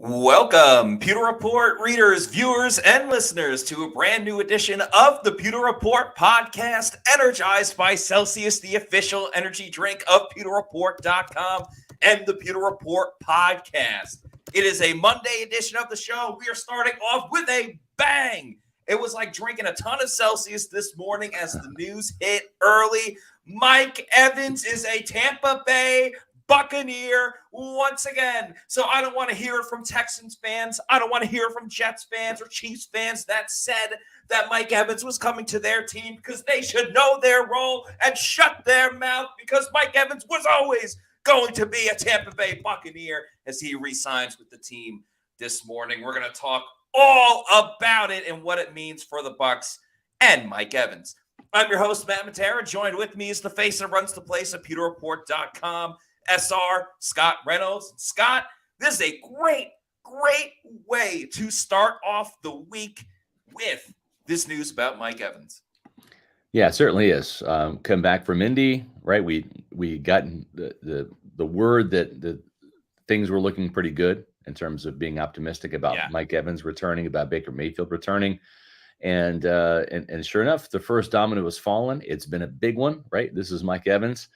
Welcome, Pewter Report readers, viewers, and listeners, to a brand new edition of the Pewter Report podcast, energized by Celsius, the official energy drink of PewterReport.com and the Pewter Report podcast. It is a Monday edition of the show. We are starting off with a bang. It was like drinking a ton of Celsius this morning as the news hit early. Mike Evans is a Tampa Bay Buccaneer once again. So I don't want to hear it from Texans fans. I don't want to hear it from Jets fans or Chiefs fans that said that Mike Evans was coming to their team, because they should know their role and shut their mouth, because Mike Evans was always going to be a Tampa Bay Buccaneer as he re-signs with the team this morning. We're going to talk all about it and what it means for the Bucs and Mike Evans. I'm your host, Matt Matera. Joined with me is the face that runs the place at PewterReport.com, SR, Scott Reynolds. Scott, this is a great way to start off the week with this news about Mike Evans. Yeah, it certainly is. Come back from Indy, right? We got the word that the things were looking pretty good in terms of being optimistic about Mike Evans returning, about Baker Mayfield returning. And sure enough, the first domino was fallen. It's been a big one, right? This is Mike Evans.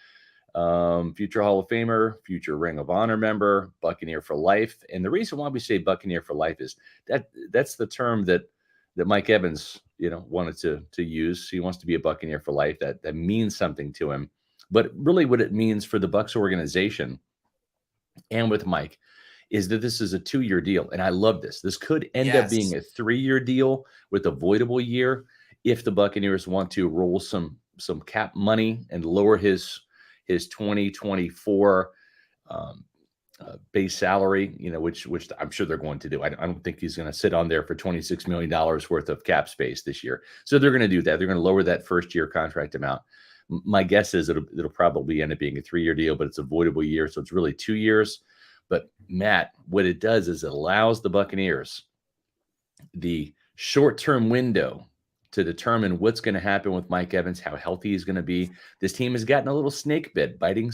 Future Hall of Famer, future Ring of Honor member, Buccaneer for life. And the reason why we say Buccaneer for life is that's the term that Mike Evans, wanted to use. He wants to be a Buccaneer for life. That means something to him. But really what it means for the Bucs organization and with Mike is that this is a 2-year deal. And I love this. This could end up being a 3-year deal with a voidable year if the Buccaneers want to roll some cap money and lower his 2024 base salary, which I'm sure they're going to do. I don't think he's going to sit on there for $26 million worth of cap space this year. So they're going to do that. They're going to lower that first year contract amount. My guess is it'll probably end up being a 3-year deal, but it's a voidable year. So it's really 2 years. But Matt, what it does is it allows the Buccaneers the short-term window to determine what's going to happen with Mike Evans, how healthy he's going to be. This team has gotten a little snake bit, biting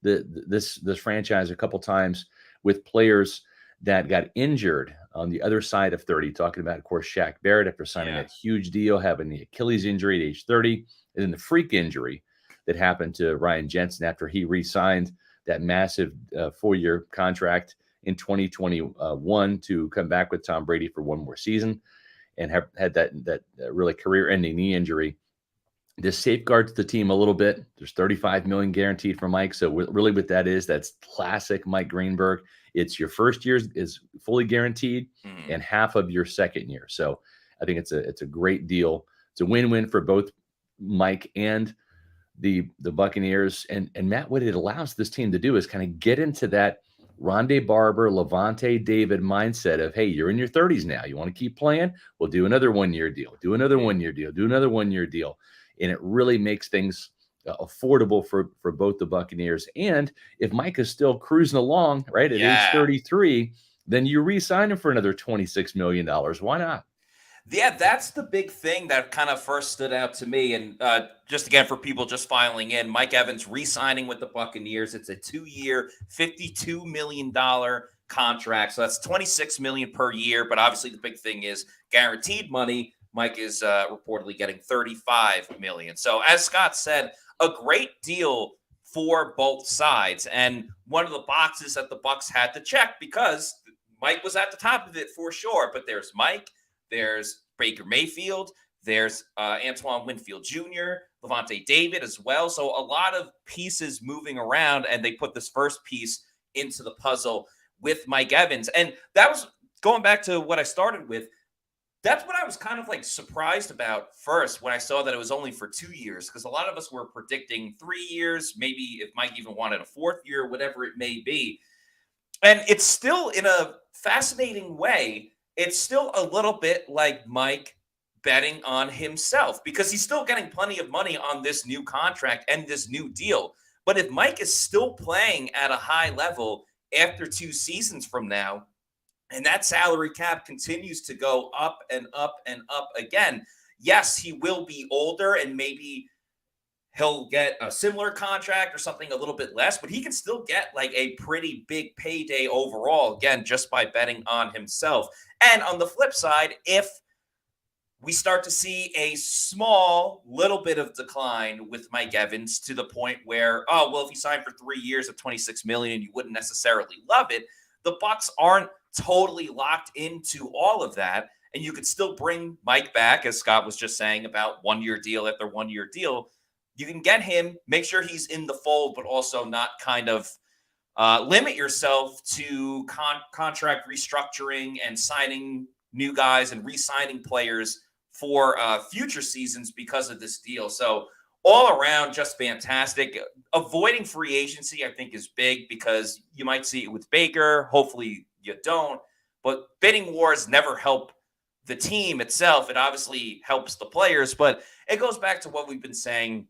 this franchise a couple times with players that got injured on the other side of 30. Talking about, of course, Shaq Barrett after signing that huge deal, having the Achilles injury at age 30, and then the freak injury that happened to Ryan Jensen after he re-signed that massive 4-year contract in 2021 to come back with Tom Brady for one more season, and have had that really career-ending knee injury. This safeguards the team a little bit. There's $35 million guaranteed for Mike. So really what that is, that's classic Mike Greenberg. It's your first year is fully guaranteed and half of your second year. So I think it's a great deal. It's a win-win for both Mike and the Buccaneers. And Matt, what it allows this team to do is kind of get into that Rondé Barber, Levante David mindset of, hey, you're in your 30s now. You want to keep playing? We'll do another 1-year deal. Do another 1-year deal. Do another 1-year deal. And it really makes things affordable for both the Buccaneers. And if Mike is still cruising along, right, at age 33, then you re-sign him for another $26 million. Why not? Yeah, that's the big thing that kind of first stood out to me. And just again, for people just filing in, Mike Evans re-signing with the Buccaneers. It's a 2-year, $52 million contract. So that's $26 million per year. But obviously the big thing is guaranteed money. Mike is reportedly getting $35 million. So as Scott said, a great deal for both sides. And one of the boxes that the Bucs had to check, because Mike was at the top of it for sure. But there's Mike. There's Baker Mayfield. There's Antoine Winfield Jr., Levante David as well. So a lot of pieces moving around, and they put this first piece into the puzzle with Mike Evans. And that was going back to what I started with. That's what I was kind of like surprised about first when I saw that it was only for 2 years, because a lot of us were predicting 3 years, maybe if Mike even wanted a 4th year, whatever it may be. And it's still, in a fascinating way, it's still a little bit like Mike betting on himself, because he's still getting plenty of money on this new contract and this new deal. But if Mike is still playing at a high level after 2 seasons from now, and that salary cap continues to go up and up and up again, yes, he will be older, and maybe he'll get a similar contract or something a little bit less, but he can still get like a pretty big payday overall, again, just by betting on himself. And on the flip side, if we start to see a small little bit of decline with Mike Evans to the point where, oh, well, if he signed for 3 years of $26 million, you wouldn't necessarily love it. The Bucs aren't totally locked into all of that. And you could still bring Mike back, as Scott was just saying about 1 year deal after 1 year deal. You can get him, make sure he's in the fold, but also not kind of limit yourself to contract restructuring and signing new guys and re-signing players for future seasons because of this deal. So all around, just fantastic. Avoiding free agency, I think, is big because you might see it with Baker. Hopefully you don't. But bidding wars never help the team itself. It obviously helps the players, but it goes back to what we've been saying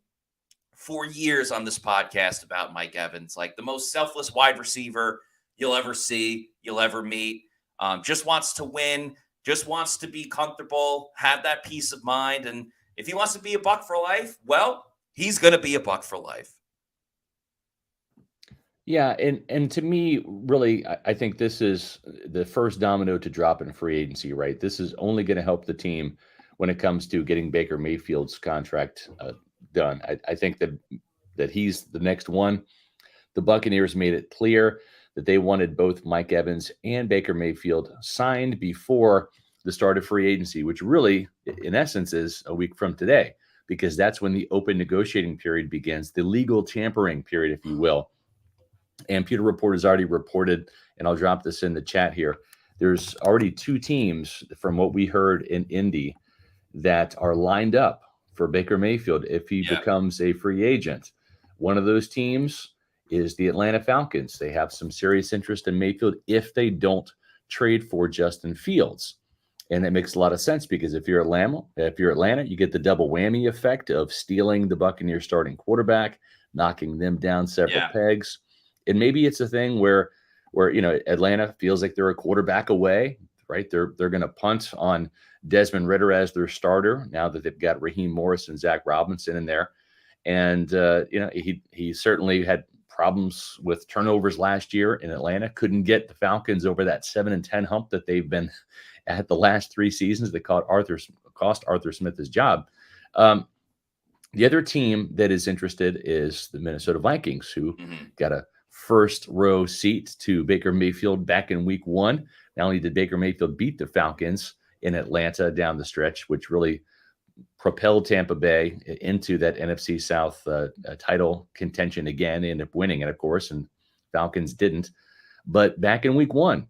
for years on this podcast about Mike Evans, like the most selfless wide receiver you'll ever see, you'll ever meet. Just wants to win, just wants to be comfortable, have that peace of mind. And if he wants to be a Buck for life, well, he's going to be a Buck for life. Yeah, and to me, really, I think this is the first domino to drop in free agency, right? This is only going to help the team when it comes to getting Baker Mayfield's contract done. I think that he's the next one. The Buccaneers made it clear that they wanted both Mike Evans and Baker Mayfield signed before the start of free agency, which really, in essence, is a week from today, because that's when the open negotiating period begins, the legal tampering period, if you will. And Pewter Report has already reported, and I'll drop this in the chat here. There's already 2 teams, from what we heard in Indy, that are lined up for Baker Mayfield if he becomes a free agent. One of those teams is the Atlanta Falcons. They have some serious interest in Mayfield if they don't trade for Justin Fields. And it makes a lot of sense because if you're Atlanta, you get the double whammy effect of stealing the Buccaneers starting quarterback, knocking them down several pegs. And maybe it's a thing where Atlanta feels like they're a quarterback away, right? They're going to punt on Desmond Ridder as their starter now that they've got Raheem Morris and Zach Robinson in there. And he certainly had problems with turnovers last year in Atlanta. Couldn't get the Falcons over that 7-10 hump that they've been at the last 3 seasons that cost Arthur Smith his job. The other team that is interested is the Minnesota Vikings, who got a first row seat to Baker Mayfield back in week 1. Not only did Baker Mayfield beat the Falcons in Atlanta down the stretch, which really propelled Tampa Bay into that NFC South title contention again. They ended up winning it, of course, and Falcons didn't. But back in week 1,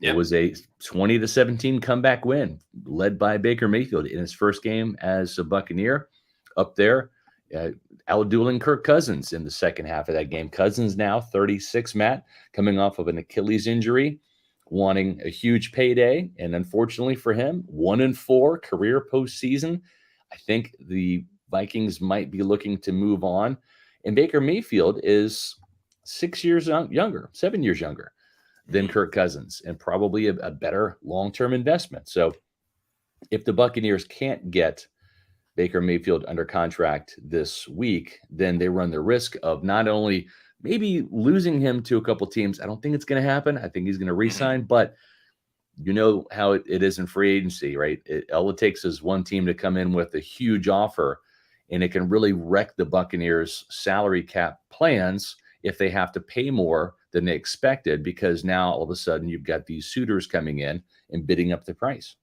it was a 20-17 comeback win led by Baker Mayfield in his first game as a Buccaneer up there. Outdueling Kirk Cousins in the second half of that game. Cousins now 36, Matt, coming off of an Achilles injury, wanting a huge payday. And unfortunately for him, 1-4 career postseason. I think the Vikings might be looking to move on. And Baker Mayfield is 7 years younger than Kirk Cousins, and probably a better long-term investment. So if the Buccaneers can't get Baker Mayfield under contract this week, then they run the risk of not only maybe losing him to a couple teams. I don't think it's going to happen. I think he's going to re-sign, but you know how it is in free agency, right? All it takes is one team to come in with a huge offer, and it can really wreck the Buccaneers' salary cap plans if they have to pay more than they expected, because now all of a sudden you've got these suitors coming in and bidding up the price.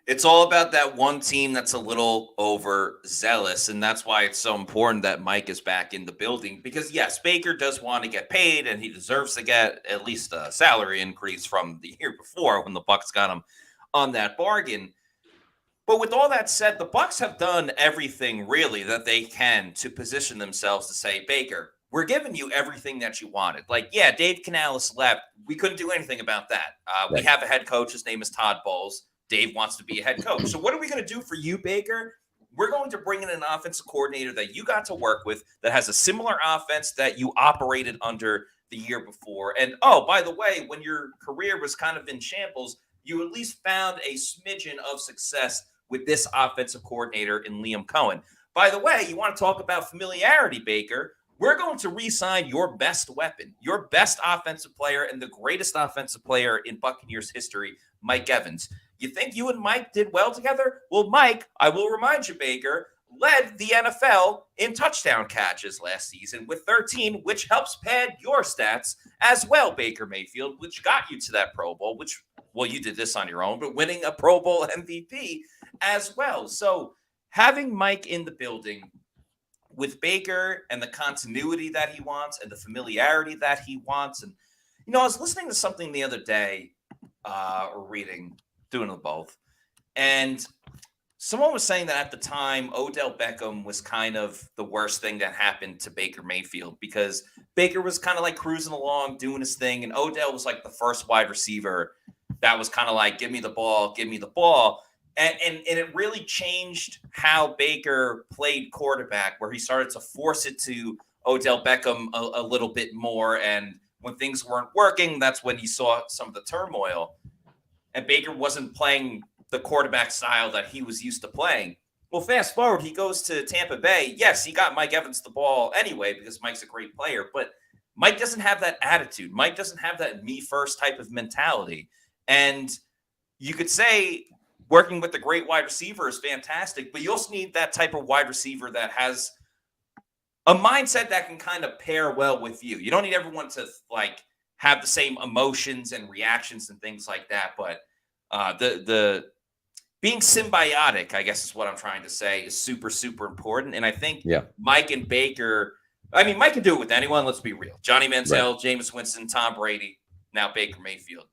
It's all about that one team that's a little overzealous, and that's why it's so important that Mike is back in the building. Because, yes, Baker does want to get paid, and he deserves to get at least a salary increase from the year before when the Bucs got him on that bargain. But with all that said, the Bucs have done everything really that they can to position themselves to say, Baker, we're giving you everything that you wanted. Like, yeah, Dave Canales left. We couldn't do anything about that. Right. We have a head coach. His name is Todd Bowles. Dave wants to be a head coach. So what are we going to do for you, Baker? We're going to bring in an offensive coordinator that you got to work with that has a similar offense that you operated under the year before. And, oh, by the way, when your career was kind of in shambles, you at least found a smidgen of success with this offensive coordinator in Liam Cohen. By the way, you want to talk about familiarity, Baker? We're going to re-sign your best weapon, your best offensive player, and the greatest offensive player in Buccaneers history, Mike Evans. You think you and Mike did well together? Well, Mike, I will remind you, Baker, led the NFL in touchdown catches last season with 13, which helps pad your stats as well, Baker Mayfield, which got you to that Pro Bowl, which, well, you did this on your own, but winning a Pro Bowl MVP as well. So having Mike in the building with Baker and the continuity that he wants and the familiarity that he wants. And, you know, I was listening to something the other day or reading, doing them both. And someone was saying that at the time, Odell Beckham was kind of the worst thing that happened to Baker Mayfield because Baker was kind of like cruising along, doing his thing. And Odell was like the first wide receiver that was kind of like, give me the ball, give me the ball. And it really changed how Baker played quarterback, where he started to force it to Odell Beckham a little bit more. And when things weren't working, that's when he saw some of the turmoil. And Baker wasn't playing the quarterback style that he was used to playing. Well, fast forward, he goes to Tampa Bay. Yes, he got Mike Evans the ball anyway because Mike's a great player, but Mike doesn't have that attitude. Mike doesn't have that me first type of mentality. And you could say working with a great wide receiver is fantastic, but you also need that type of wide receiver that has a mindset that can kind of pair well with you. You don't need everyone to like have the same emotions and reactions and things like that, but the being symbiotic, I guess is what I'm trying to say, is super, super important. And I think Mike and Baker, I mean, Mike can do it with anyone. Let's be real. Johnny Manziel, right. Jameis Winston, Tom Brady, now Baker Mayfield.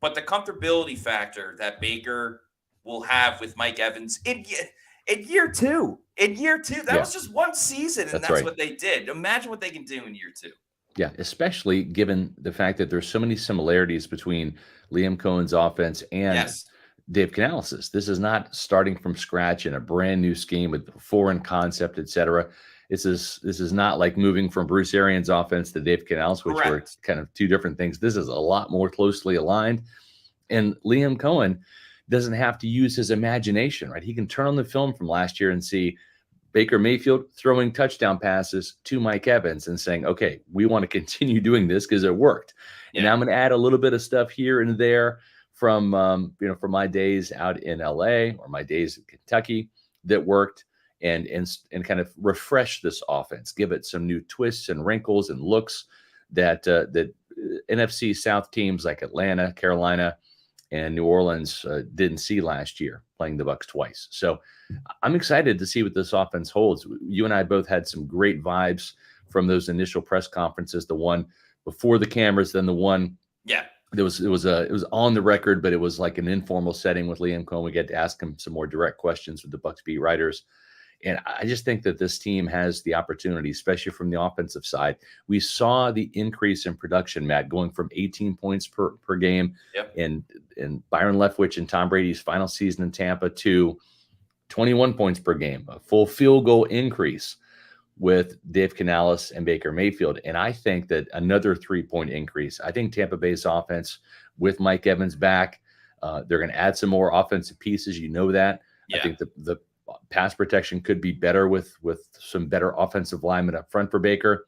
But the comfortability factor that Baker will have with Mike Evans in year two, that was just one season, and that's right. What they did. Imagine what they can do in year two. Yeah, especially given the fact that there's so many similarities between Liam Cohen's offense and Dave Canales'. This is not starting from scratch in a brand new scheme with foreign concept, et cetera. This is not like moving from Bruce Arians' offense to Dave Canales, which were kind of two different things. This is a lot more closely aligned. And Liam Cohen doesn't have to use his imagination, right? He can turn on the film from last year and see Baker Mayfield throwing touchdown passes to Mike Evans and saying, okay, we want to continue doing this because it worked. Yeah. And I'm going to add a little bit of stuff here and there from, from my days out in LA or my days in Kentucky that worked and kind of refresh this offense, give it some new twists and wrinkles and looks that NFC South teams like Atlanta, Carolina, and New Orleans didn't see last year, playing the Bucs twice. So I'm excited to see what this offense holds. You and I both had some great vibes from those initial press conferences, the one before the cameras, then the one it was on the record, but it was like an informal setting with Liam Cohen. We get to ask him some more direct questions with the Bucs beat writers. And I just think that this team has the opportunity, especially from the offensive side. We saw the increase in production, Matt, going from 18 points per game in Byron Leftwich and Tom Brady's final season in Tampa to 21 points per game, a full field goal increase with Dave Canales and Baker Mayfield. And I think that another 3-point increase. I think Tampa Bay's offense with Mike Evans back, they're going to add some more offensive pieces. You know that. I think the pass protection could be better with some better offensive linemen up front for Baker.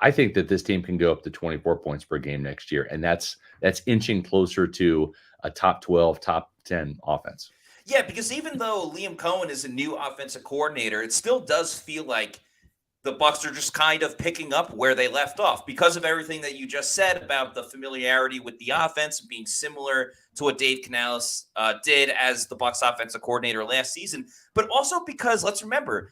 I think that this team can go up to 24 points per game next year. And that's inching closer to a top 12, top 10 offense. Yeah, because even though Liam Cohen is a new offensive coordinator, it still does feel like the Bucs are just kind of picking up where they left off because of everything that you just said about the familiarity with the offense being similar to what Dave Canales did as the Bucs offensive coordinator last season, but also because, let's remember,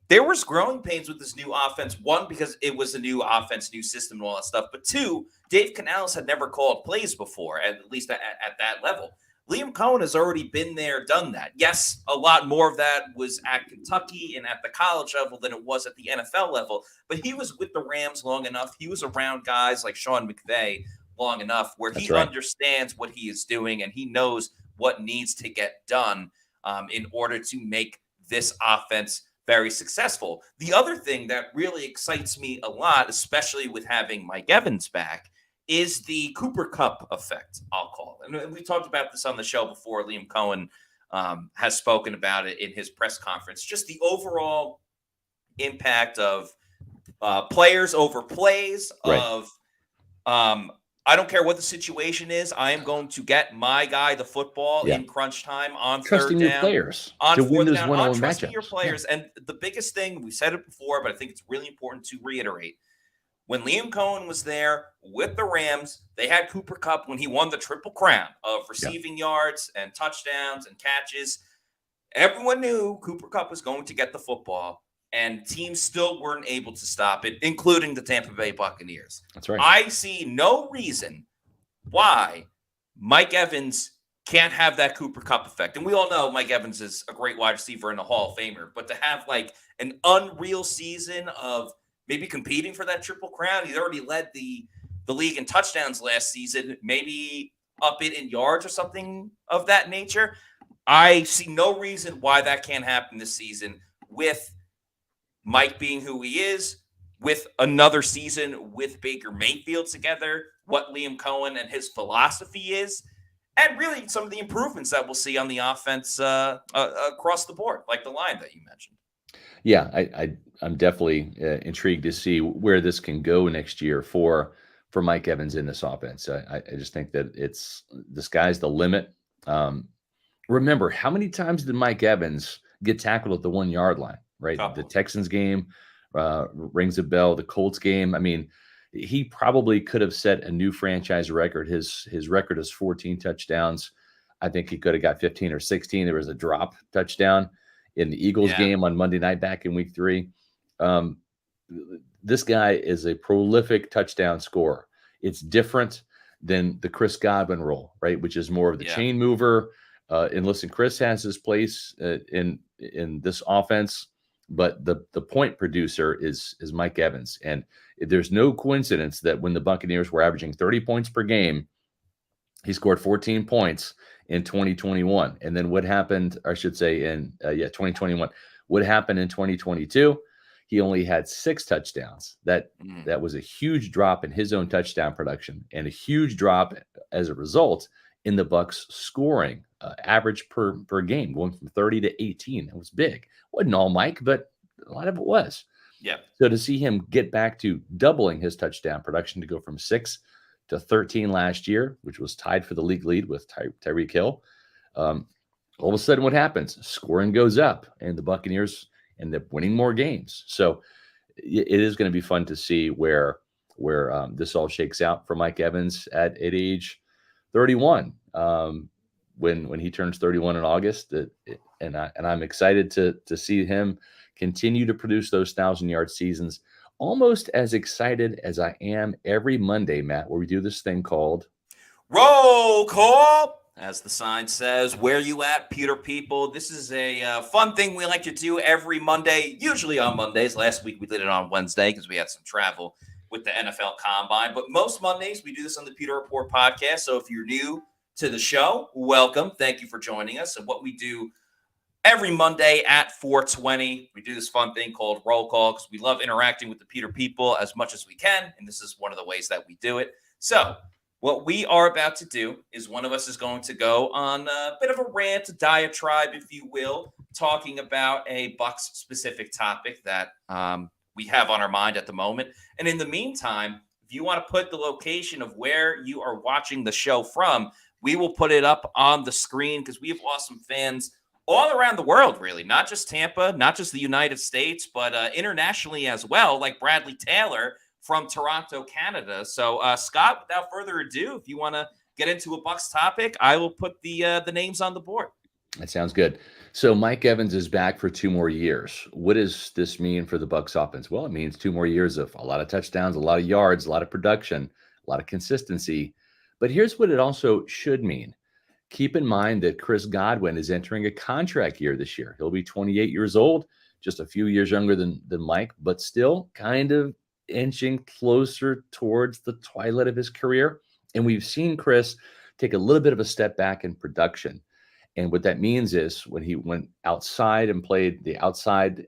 there was growing pains with this new offense. One, because it was a new offense, new system, and all that stuff. But two, Dave Canales had never called plays before, at least at that level. Liam Cohen has already been there, done that. Yes, a lot more of that was at Kentucky and at the college level than it was at the NFL level, but he was with the Rams long enough. He was around guys like Sean McVay long enough where he understands what he is doing and he knows what needs to get done in order to make this offense very successful. The other thing that really excites me a lot, especially with having Mike Evans back, is the Cooper Kupp effect, I'll call it. And we talked about this on the show before Liam Cohen has spoken about it in his press conference. Just the overall impact of players over plays, Right. of I don't care what the situation is. I am going to get my guy the football Yeah. in crunch time, on third Trusting your down, players on to win fourth those down, on one-on-one trusting your matchups. Yeah. players. And the biggest thing, we said it before, but I think it's really important to reiterate. When Liam Cohen was there with the Rams, they had Cooper Kupp when he won the Triple Crown of receiving yards and touchdowns and catches. Everyone knew Cooper Kupp was going to get the football, and teams still weren't able to stop it, including the Tampa Bay Buccaneers. That's right. I see no reason why Mike Evans can't have that Cooper Kupp effect. And we all know Mike Evans is a great wide receiver and a Hall of Famer, but to have like an unreal season of maybe competing for that Triple Crown, he's already led the league in touchdowns last season, maybe up it in yards or something of that nature. I see no reason why that can't happen this season with Mike being who he is, with another season with Baker Mayfield together, what Liam Cohen and his philosophy is, and really some of the improvements that we'll see on the offense across the board, like the line that you mentioned. Yeah, I'm definitely intrigued to see where this can go next year for Mike Evans in this offense. I just think that the sky's the limit. Remember, how many times did Mike Evans get tackled at the 1 yard line, right? Couple. The Texans game rings a bell. The Colts game. I mean, he probably could have set a new franchise record. His record is 14 touchdowns. I think he could have got 15 or 16. There was a drop touchdown in the Eagles game on Monday night back in week 3. This guy is a prolific touchdown scorer. It's different than the Chris Godwin role, right? Which is more of the chain mover. And listen, Chris has his place in this offense, but the point producer is Mike Evans. And there's no coincidence that when the Buccaneers were averaging 30 points per game, he scored 14 points in 2021. And then what happened, I should say, in 2021, what happened in 2022? He only had 6 touchdowns. That was a huge drop in his own touchdown production, and a huge drop as a result in the Bucs scoring average per game, going from 30 to 18. That was big. Wasn't all Mike, but a lot of it was. Yeah. So to see him get back to doubling his touchdown production, to go from 6 to 13 last year, which was tied for the league lead with Tyreek Hill. All of a sudden, what happens? Scoring goes up, and the Buccaneers end up winning more games. So it is going to be fun to see where this all shakes out for Mike Evans at age 31. When he turns 31 in August, and I'm excited to see him continue to produce those 1,000-yard seasons. Almost as excited as I am every Monday, Matt, where we do this thing called Roll Call. As the sign says, where you at, Pewter people? This is a fun thing we like to do every Monday, usually on Mondays. Last week we did it on Wednesday because we had some travel with the NFL Combine. But most Mondays we do this on the Pewter Report podcast. So if you're new to the show, welcome. Thank you for joining us. And what we do every Monday at 4:20, we do this fun thing called Roll Call because we love interacting with the Pewter people as much as we can. And this is one of the ways that we do it. So what we are about to do is one of us is going to go on a bit of a rant, a diatribe, if you will, talking about a Bucs specific topic that we have on our mind at the moment. And in the meantime, if you want to put the location of where you are watching the show from, we will put it up on the screen because we have awesome fans all around the world, really, not just Tampa, not just the United States, but internationally as well, like Bradley Taylor from Toronto, Canada. So, Scott, without further ado, if you want to get into a Bucs topic, I will put the names on the board. That sounds good. So Mike Evans is back for 2 more years. What does this mean for the Bucs offense? Well, it means 2 more years of a lot of touchdowns, a lot of yards, a lot of production, a lot of consistency. But here's what it also should mean. Keep in mind that Chris Godwin is entering a contract year this year. He'll be 28 years old, just a few years younger than Mike, but still kind of inching closer towards the twilight of his career. And we've seen Chris take a little bit of a step back in production. And what that means is when he went outside and played the outside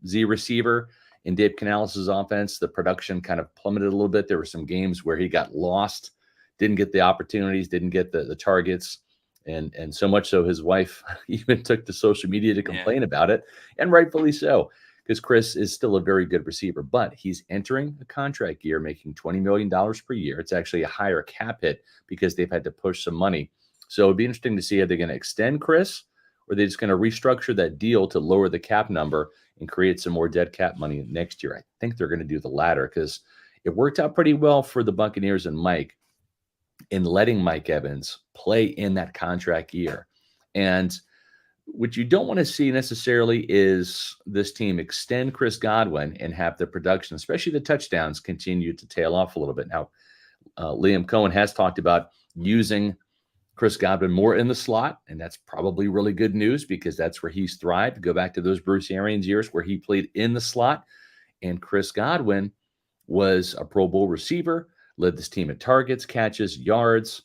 Z receiver in Dave Canales' offense, the production kind of plummeted a little bit. There were some games where he got lost, didn't get the opportunities, didn't get the targets. And so much so his wife even took to social media to Yeah. complain about it, and rightfully so, because Chris is still a very good receiver, but he's entering a contract year making $20 million per year. It's actually a higher cap hit because they've had to push some money. So it'd be interesting to see, are they going to extend Chris, or are they just going to restructure that deal to lower the cap number and create some more dead cap money next year? I think they're going to do the latter, because it worked out pretty well for the Buccaneers and Mike in letting Mike Evans play in that contract year. And what you don't want to see necessarily is this team extend Chris Godwin and have the production, especially the touchdowns, continue to tail off a little bit. Now, Liam Cohen has talked about using Chris Godwin more in the slot, and that's probably really good news because that's where he's thrived. Go back to those Bruce Arians years where he played in the slot, and Chris Godwin was a Pro Bowl receiver, led this team at targets, catches, yards,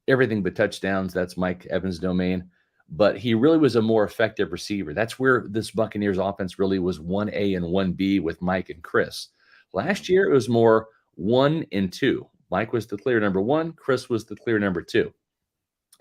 everything but touchdowns. That's Mike Evans' domain. But he really was a more effective receiver. That's where this Buccaneers offense really was 1A and 1B with Mike and Chris. Last year, it was more 1 and 2. Mike was the clear number 1. Chris was the clear number 2.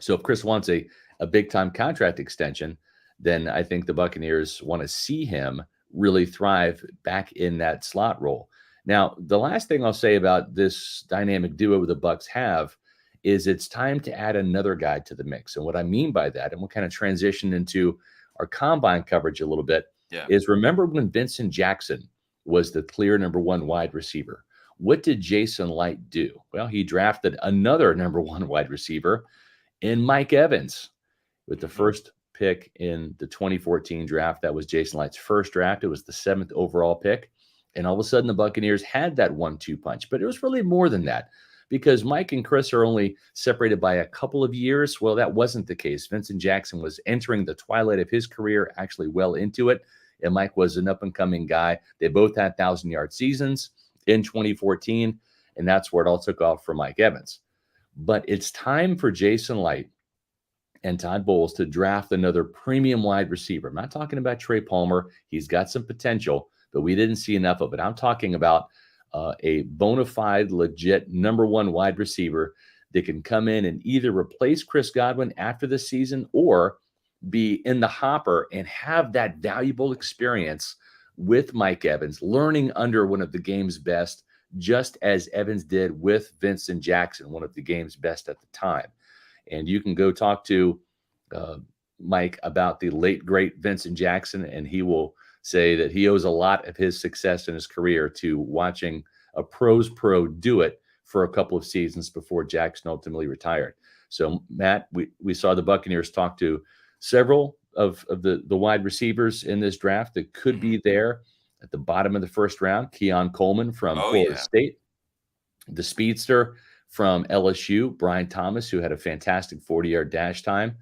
So if Chris wants a big-time contract extension, then I think the Buccaneers want to see him really thrive back in that slot role. Now, the last thing I'll say about this dynamic duo the Bucs have is it's time to add another guy to the mix. And what I mean by that, and we'll kind of transition into our combine coverage a little bit, is remember when Vincent Jackson was the clear number 1 wide receiver? What did Jason Light do? Well, he drafted another number 1 wide receiver in Mike Evans with the first pick in the 2014 draft. That was Jason Light's first draft. It was the 7th overall pick. And all of a sudden, the Buccaneers had that 1-2 punch. But it was really more than that, because Mike and Chris are only separated by a couple of years. Well, that wasn't the case. Vincent Jackson was entering the twilight of his career, actually well into it. And Mike was an up-and-coming guy. They both had 1,000-yard seasons in 2014. And that's where it all took off for Mike Evans. But it's time for Jason Light and Todd Bowles to draft another premium wide receiver. I'm not talking about Trey Palmer. He's got some potential, but we didn't see enough of it. I'm talking about a bona fide, legit number 1 wide receiver that can come in and either replace Chris Godwin after the season or be in the hopper and have that valuable experience with Mike Evans, learning under one of the game's best, just as Evans did with Vincent Jackson, one of the game's best at the time. And you can go talk to Mike about the late, great Vincent Jackson, and he will say that he owes a lot of his success in his career to watching a pro's pro do it for a couple of seasons before Jackson ultimately retired. So, Matt, we saw the Buccaneers talk to several of the wide receivers in this draft that could be there at the bottom of the first round. Keon Coleman from Florida State, the speedster from LSU, Brian Thomas, who had a fantastic 40-yard dash time,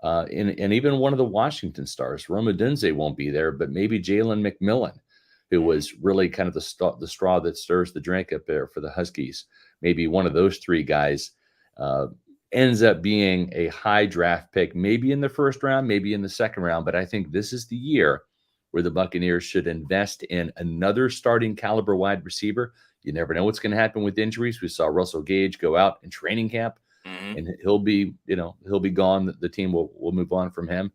and even one of the Washington stars, Rome Odunze, won't be there, but maybe Jalen McMillan, who was really kind of the straw that stirs the drink up there for the Huskies. Maybe one of those 3 guys ends up being a high draft pick, maybe in the first round, maybe in the second round. But I think this is the year where the Buccaneers should invest in another starting caliber wide receiver. You never know what's going to happen with injuries. We saw Russell Gage go out in training camp, and he'll be gone. The team will move on from him.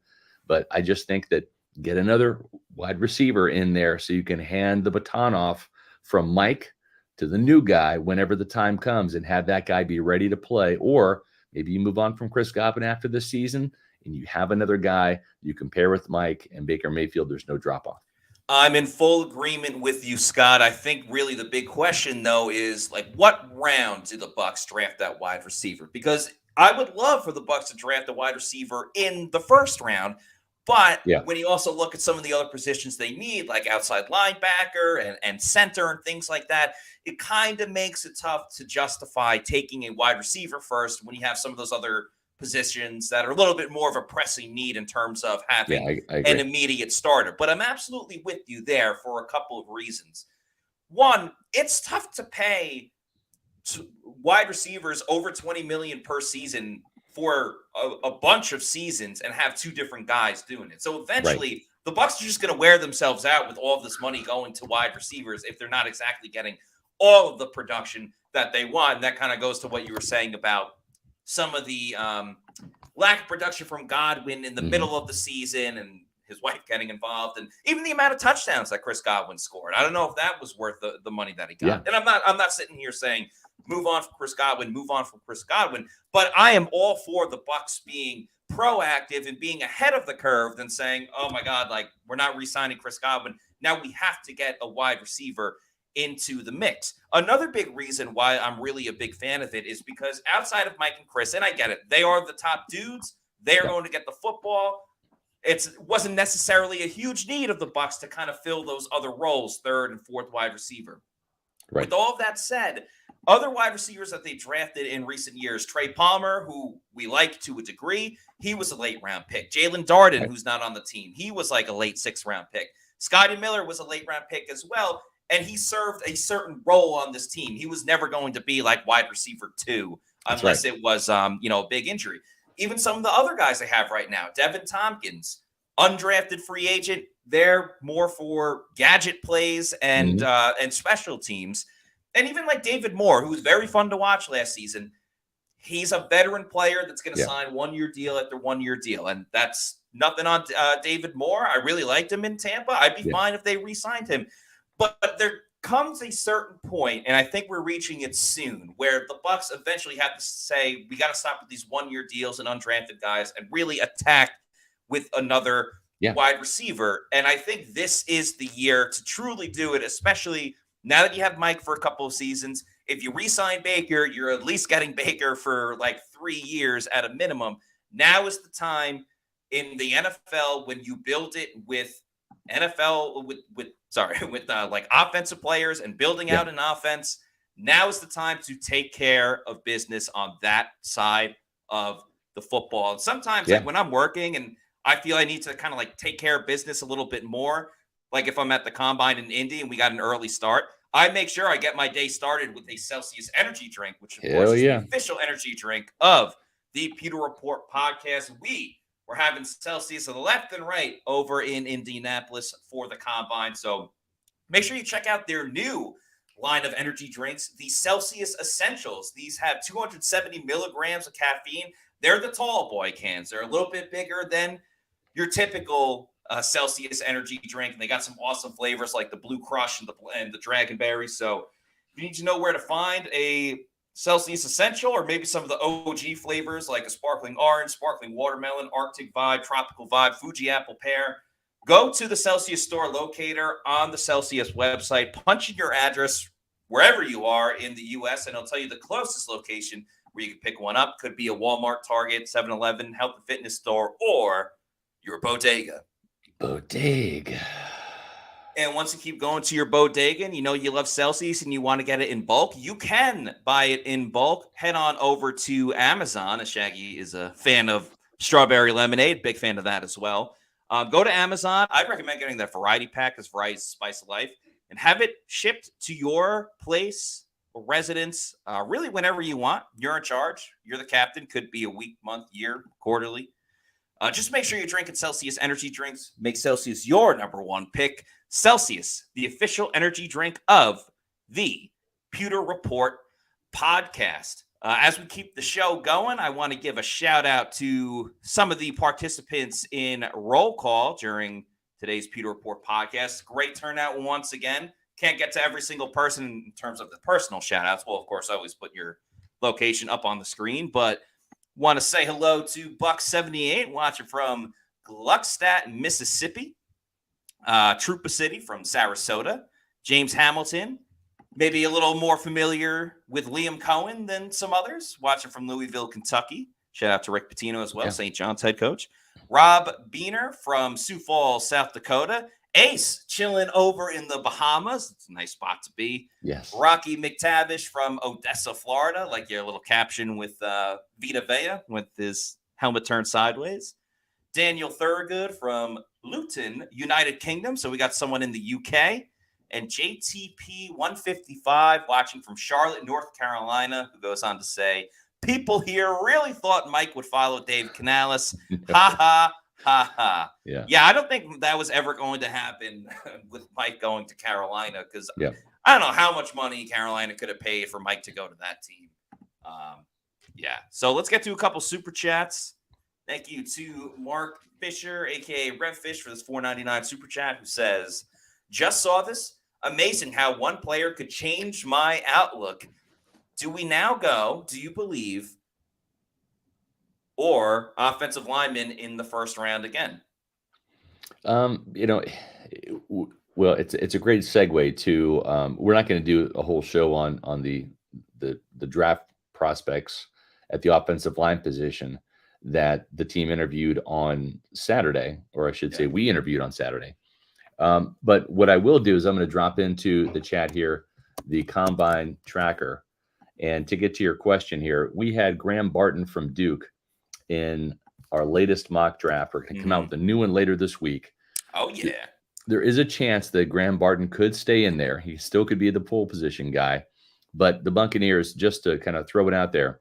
But I just think that get another wide receiver in there so you can hand the baton off from Mike to the new guy whenever the time comes, and have that guy be ready to play. Or maybe you move on from Chris Godwin after this season and you have another guy you compare with Mike and Baker Mayfield. There's no drop off. I'm in full agreement with you, Scott. I think really the big question, though, is like, what round do the Bucs draft that wide receiver? Because I would love for the Bucs to draft a wide receiver in the first round. But when you also look at some of the other positions they need, like outside linebacker and center and things like that, it kind of makes it tough to justify taking a wide receiver first when you have some of those other positions that are a little bit more of a pressing need in terms of having an immediate starter. But I'm absolutely with you there for a couple of reasons. One, it's tough to pay wide receivers over $20 million per season for a bunch of seasons and have 2 different guys doing it. So eventually the Bucs are just going to wear themselves out with all of this money going to wide receivers if they're not exactly getting all of the production that they want. And that kind of goes to what you were saying about some of the lack of production from Godwin in the middle of the season and his wife getting involved, and even the amount of touchdowns that Chris Godwin scored. I don't know if that was worth the money that he got. Yeah. And I'm not sitting here saying move on from Chris Godwin, but I am all for the Bucs being proactive and being ahead of the curve than saying, oh my God, like we're not re-signing Chris Godwin. Now we have to get a wide receiver into the mix. Another big reason why I'm really a big fan of it is because outside of Mike and Chris, and I get it, they are the top dudes. They're going to get the football. It wasn't necessarily a huge need of the Bucs to kind of fill those other roles, third and fourth wide receiver. Right. With all of that said, other wide receivers that they drafted in recent years, Trey Palmer, who we like to a degree, he was a late round pick. Jalen Darden, who's not on the team, he was like a late 6th round pick. Scotty Miller was a late round pick as well, and he served a certain role on this team. He was never going to be like wide receiver 2 unless it was a big injury. Even some of the other guys they have right now, Devin Tompkins, undrafted free agent, they're more for gadget plays and special teams. And even like David Moore, who was very fun to watch last season, he's a veteran player that's going to sign 1-year deal after 1-year deal. And that's nothing on David Moore. I really liked him in Tampa. I'd be fine if they re-signed him. But there comes a certain point, and I think we're reaching it soon, where the Bucs eventually have to say, we got to stop with these 1-year deals and undrafted guys and really attack with another wide receiver. And I think this is the year to truly do it, especially now that you have Mike for a couple of seasons. If you re-sign Baker, you're at least getting Baker for like 3 years at a minimum. Now is the time in the NFL when you build it with like offensive players and building out an offense. Now is the time to take care of business on that side of the football. And sometimes like when I'm working and I feel I need to kind of like take care of business a little bit more, like if I'm at the combine in Indy and we got an early start, I make sure I get my day started with a Celsius energy drink, which of course is the official energy drink of the Pewter Report podcast. We're having Celsius to the left and right over in Indianapolis for the combine. So make sure you check out their new line of energy drinks, the Celsius Essentials. These have 270 milligrams of caffeine. They're the tall boy cans. They're a little bit bigger than your typical Celsius energy drink. And they got some awesome flavors like the Blue Crush and the Dragonberry. So if you need to know where to find a Celsius Essential or maybe some of the OG flavors like a sparkling orange, sparkling watermelon, Arctic Vibe, tropical vibe, Fuji apple pear, go to the Celsius store locator on the Celsius website, punch in your address wherever you are in the U.S., and it'll tell you the closest location where you can pick one up. Could be a Walmart, Target, 7-Eleven, health and fitness store, or your bodega. And once you keep going to your bodega and you know you love Celsius and you want to get it in bulk, you can buy it in bulk. Head on over to Amazon. Shaggy is a fan of strawberry lemonade. Big fan of that as well. Go to Amazon. I'd recommend getting that variety pack because variety is the spice of life. And have it shipped to your place or residence really whenever you want. You're in charge. You're the captain. Could be a week, month, year, quarterly. Just make sure you're drinking Celsius energy drinks. Make Celsius your number one pick. Celsius, the official energy drink of the Pewter Report podcast. As we keep the show going, I want to give a shout out to some of the participants in roll call during today's Pewter Report podcast. Great turnout once again. Can't get to every single person in terms of the personal shout outs. Well, of course, I always put your location up on the screen, but want to say hello to Buck78 watching from Gluckstadt, Mississippi. Trooper City from Sarasota. James Hamilton, maybe a little more familiar with Liam Cohen than some others, watching from Louisville, Kentucky. Shout out to Rick Pitino as well, St. John's head coach. Rob Beener from Sioux Falls, South Dakota. Ace chilling over in the Bahamas. It's a nice spot to be. Yes. Rocky McTavish from Odessa, Florida. Like your little caption with Vita Vea with his helmet turned sideways. Daniel Thurgood from Luton, United Kingdom. So we got someone in the UK. And JTP 155 watching from Charlotte, North Carolina, who goes on to say, people here really thought Mike would follow Dave Canales. Ha ha. Ha ha. Yeah, I don't think that was ever going to happen with Mike going to Carolina because I don't know how much money Carolina could have paid for Mike to go to that team. So let's get to a couple super chats. Thank you to Mark Fisher, aka Rev Fish, for this $4.99 super chat, who says, "Just saw this. Amazing how one player could change my outlook. Do we now go? Do you believe or offensive lineman in the first round again?" You know, well, it's a great segue to. We're not going to do a whole show on the draft prospects at the offensive line position that the team interviewed on Saturday, or I should say, we interviewed on Saturday. But what I will do is I'm going to drop into the chat here the combine tracker, and to get to your question here, we had Graham Barton from Duke in our latest mock draft. We're going to come out with a new one later this week. Oh, yeah. There is a chance that Graham Barton could stay in there. He still could be the pole position guy. But the Buccaneers, just to kind of throw it out there,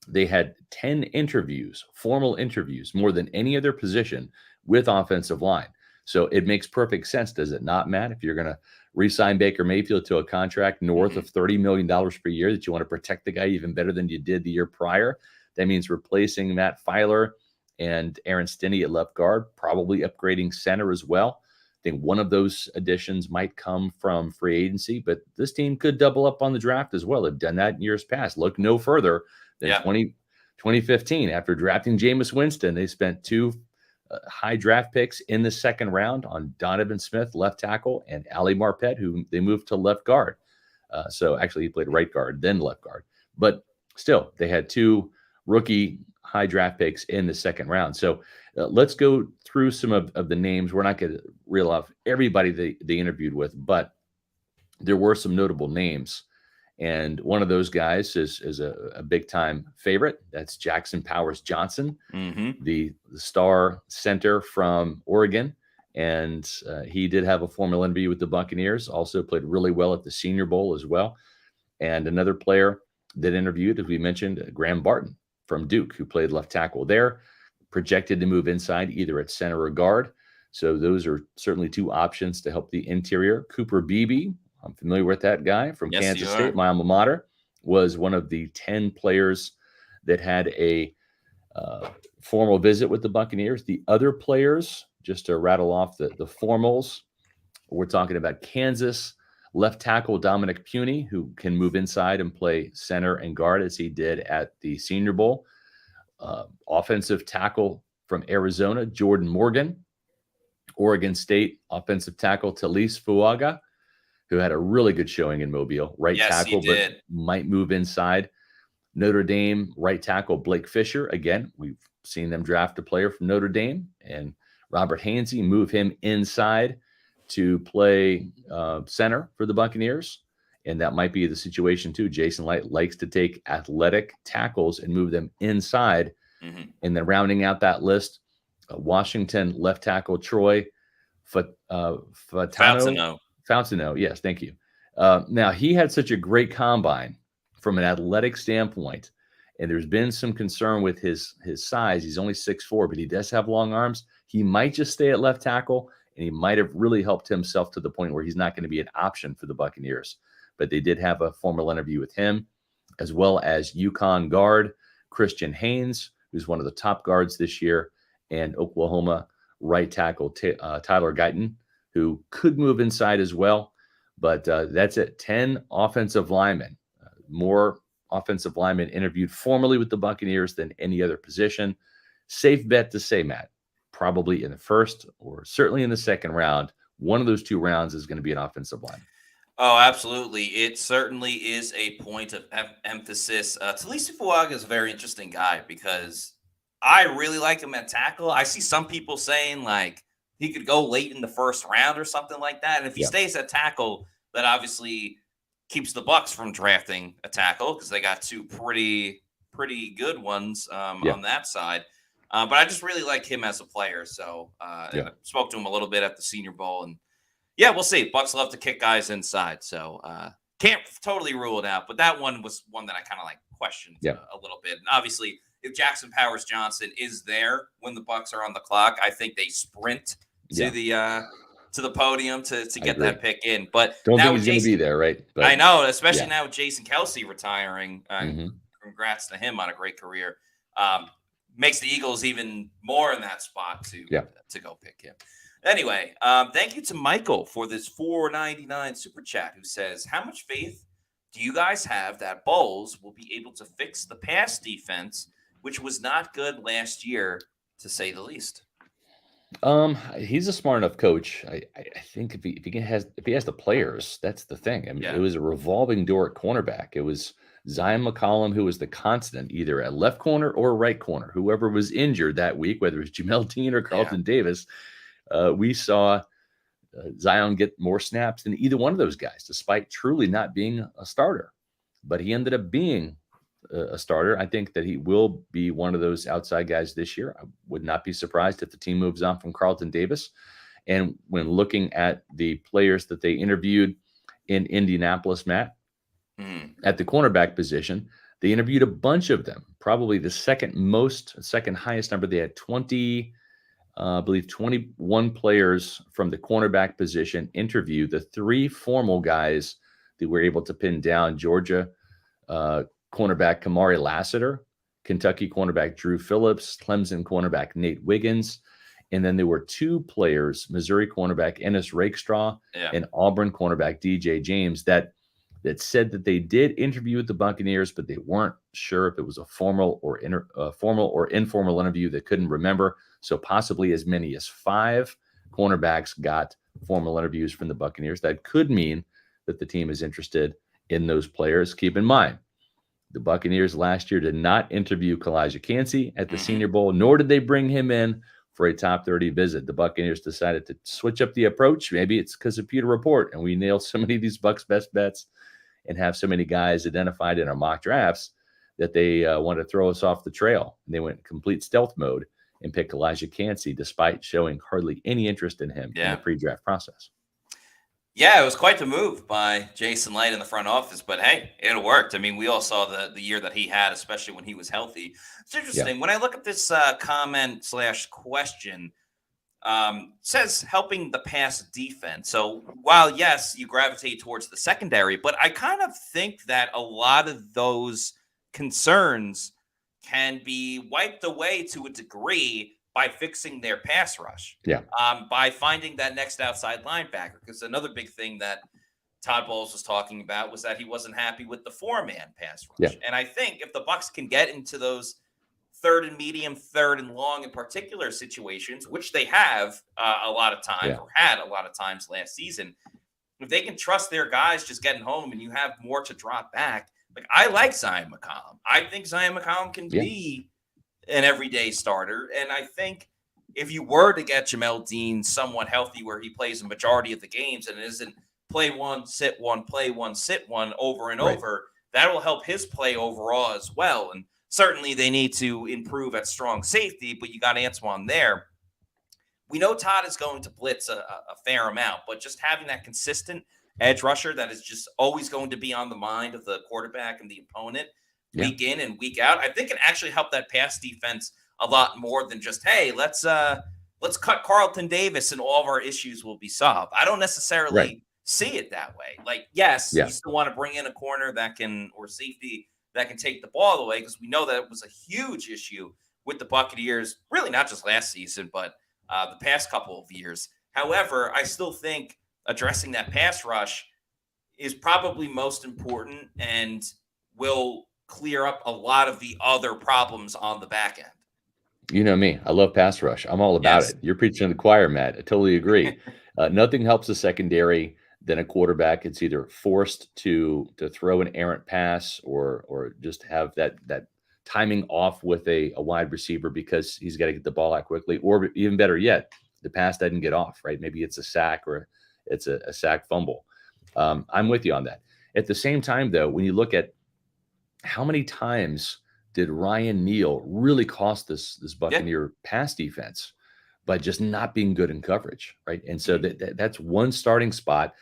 they had 10 interviews, formal interviews, more than any other position with offensive line. So it makes perfect sense, does it not, Matt? If you're going to re-sign Baker Mayfield to a contract north of $30 million per year, that you want to protect the guy even better than you did the year prior, that means replacing Matt Filer and Aaron Stinney at left guard, probably upgrading center as well. I think one of those additions might come from free agency, but this team could double up on the draft as well. They've done that in years past. Look no further than 2015. After drafting Jameis Winston, they spent two high draft picks in the second round on Donovan Smith, left tackle, and Ali Marpet, who they moved to left guard. So actually he played right guard, then left guard. But still, they had two rookie high draft picks in the second round. So let's go through some of the names. We're not going to reel off everybody they interviewed with, but there were some notable names. And one of those guys is a big-time favorite. That's Jackson Powers Johnson, the star center from Oregon. And he did have a formal interview with the Buccaneers, also played really well at the Senior Bowl as well. And another player that interviewed, as we mentioned, Graham Barton from Duke, who played left tackle there, projected to move inside either at center or guard. So those are certainly two options to help the interior. Cooper Beebe, I'm familiar with that guy from Kansas State, my alma mater, was one of the 10 players that had a formal visit with the Buccaneers. The other players, just to rattle off the formals, we're talking about Kansas left tackle Dominic Puny, who can move inside and play center and guard as he did at the Senior Bowl. Offensive tackle from Arizona, Jordan Morgan. Oregon State offensive tackle Tois Fuga, who had a really good showing in Mobile, right tackle, but might move inside. Notre Dame right tackle Blake Fisher. Again, we've seen them draft a player from Notre Dame, and Robert Hainsey move him inside to play center for the Buccaneers. And that might be the situation too. Jason Light likes to take athletic tackles and move them inside. And then rounding out that list, Washington left tackle Troy Fautono. Yes, thank you. Now, he had such a great combine from an athletic standpoint, and there's been some concern with his size. He's only 6'4", but he does have long arms. He might just stay at left tackle, and he might have really helped himself to the point where he's not going to be an option for the Buccaneers. But they did have a formal interview with him, as well as UConn guard Christian Haynes, who's one of the top guards this year, and Oklahoma right tackle Tyler Guyton, who could move inside as well. But that's it. 10 offensive linemen, more offensive linemen interviewed formally with the Buccaneers than any other position. Safe bet to say, Matt, probably in the first or certainly in the second round, one of those two rounds is going to be an offensive line. Oh, absolutely. It certainly is a point of emphasis. Tois Fuga is a very interesting guy because I really like him at tackle. I see some people saying like he could go late in the first round or something like that. And if he stays at tackle, that obviously keeps the Bucs from drafting a tackle because they got two pretty good ones on that side. But I just really like him as a player. So and I spoke to him a little bit at the Senior Bowl, and yeah, we'll see. Bucs love to kick guys inside, so can't totally rule it out. But that one was one that I kind of like questioned a little bit. And obviously, if Jackson Powers Johnson is there when the Bucs are on the clock, I think they sprint to the podium to get that pick in. But don't think he's going to be there, right? But, I know, especially now with Jason Kelce retiring. Congrats to him on a great career. makes the Eagles even more in that spot to go pick him. Anyway, thank you to Michael for this $4.99 super chat, who says, how much faith do you guys have that Bowles will be able to fix the pass defense, which was not good last year, to say the least? He's a smart enough coach. I think if he has the players, that's the thing. I mean, it was a revolving door at cornerback. It was Zion McCollum who was the constant, either at left corner or right corner. Whoever was injured that week, whether it was Jamel Dean or Carlton Davis, we saw Zion get more snaps than either one of those guys, despite truly not being a starter. But he ended up being a starter. I think that he will be one of those outside guys this year. I would not be surprised if the team moves on from Carlton Davis. And when looking at the players that they interviewed in Indianapolis, Matt, at the cornerback position, they interviewed a bunch of them, probably the second highest number. They had 21 players from the cornerback position interview. The 3 formal guys that were able to pin down: Georgia cornerback Kamari Lassiter, Kentucky cornerback Drew Phillips, Clemson cornerback Nate Wiggins, and then there were 2 players, Missouri cornerback Ennis Rakestraw and Auburn cornerback DJ James, that said that they did interview with the Buccaneers, but they weren't sure if it was a formal or informal interview. They couldn't remember. So possibly as many as 5 cornerbacks got formal interviews from the Buccaneers. That could mean that the team is interested in those players. Keep in mind, the Buccaneers last year did not interview Kalijah Kancey at the Senior Bowl, nor did they bring him in for a top 30 visit. The Buccaneers decided to switch up the approach. Maybe it's because of Pewter Report, and we nailed so many of these Bucs best bets and have so many guys identified in our mock drafts that they want to throw us off the trail. And they went complete stealth mode and picked Kalijah Kancey, despite showing hardly any interest in him in the pre-draft process. Yeah, it was quite the move by Jason Light in the front office, but hey, it worked. I mean, we all saw the year that he had, especially when he was healthy. It's interesting. When I look at this comment/question, says helping the pass defense. So while, yes, you gravitate towards the secondary, but I kind of think that a lot of those concerns can be wiped away to a degree by fixing their pass rush. By finding that next outside linebacker. Because another big thing that Todd Bowles was talking about was that he wasn't happy with the 4-man pass rush. And I think if the Bucs can get into those 3rd and medium, 3rd and long in particular situations, which they have a lot of times or had a lot of times last season, if they can trust their guys just getting home and you have more to drop back, like I like Zion McCollum. I think Zion McCollum can be an everyday starter. And I think if you were to get Jamel Dean somewhat healthy where he plays a majority of the games and it isn't play one, sit one, play one, sit one over and over, that will help his play overall as well. And certainly they need to improve at strong safety, but you got Antoine there. We know Todd is going to blitz a fair amount, but just having that consistent edge rusher that is just always going to be on the mind of the quarterback and the opponent week in and week out, I think it actually helped that pass defense a lot more than just, hey, let's cut Carlton Davis and all of our issues will be solved. I don't necessarily see it that way. Like, yes, you still want to bring in a corner that can, or safety that can take the ball away, because we know that it was a huge issue with the Buccaneers, really not just last season, but the past couple of years. However, I still think addressing that pass rush is probably most important and will clear up a lot of the other problems on the back end. You know me, I love pass rush. I'm all about it. You're preaching to the choir, Matt. I totally agree. Nothing helps a secondary than a quarterback. It's either forced to throw an errant pass or just have that timing off with a wide receiver because he's got to get the ball out quickly, or even better yet, the pass doesn't get off, right? Maybe it's a sack or it's a sack fumble. I'm with you on that. At the same time, though, when you look at how many times did Ryan Neal really cost this Buccaneer pass defense by just not being good in coverage, right? And so that's one starting spot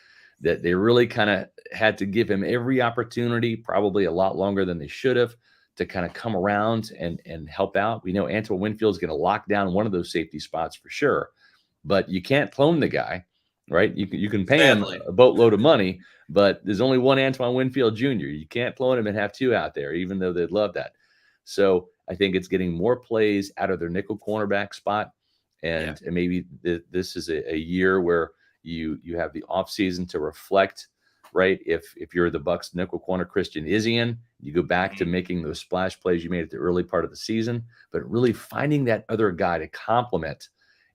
that they really kind of had to give him every opportunity, probably a lot longer than they should have, to kind of come around and help out. We know Antoine Winfield is going to lock down one of those safety spots for sure, but you can't clone the guy, right? You can pay him a boatload of money, but there's only one Antoine Winfield Jr. You can't clone him and have 2 out there, even though they'd love that. So I think it's getting more plays out of their nickel cornerback spot. And maybe this is a year where you have the offseason to reflect, right? If you're the Bucs nickel corner Christian Izien, you go back to making those splash plays you made at the early part of the season, but really finding that other guy to complement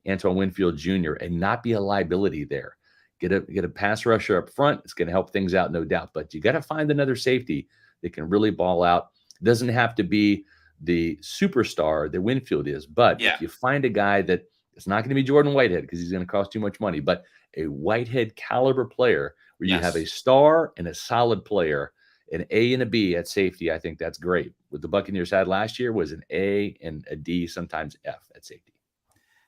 Antoine Winfield Jr. and not be a liability there. Get a pass rusher up front. It's going to help things out, no doubt. But you got to find another safety that can really ball out. It doesn't have to be the superstar that Winfield is, but if you find a guy that it's not going to be Jordan Whitehead because he's going to cost too much money, but a Whitehead caliber player where you have a star and a solid player, an A and a B at safety, I think that's great. What the Buccaneers had last year was an A and a D, sometimes F at safety.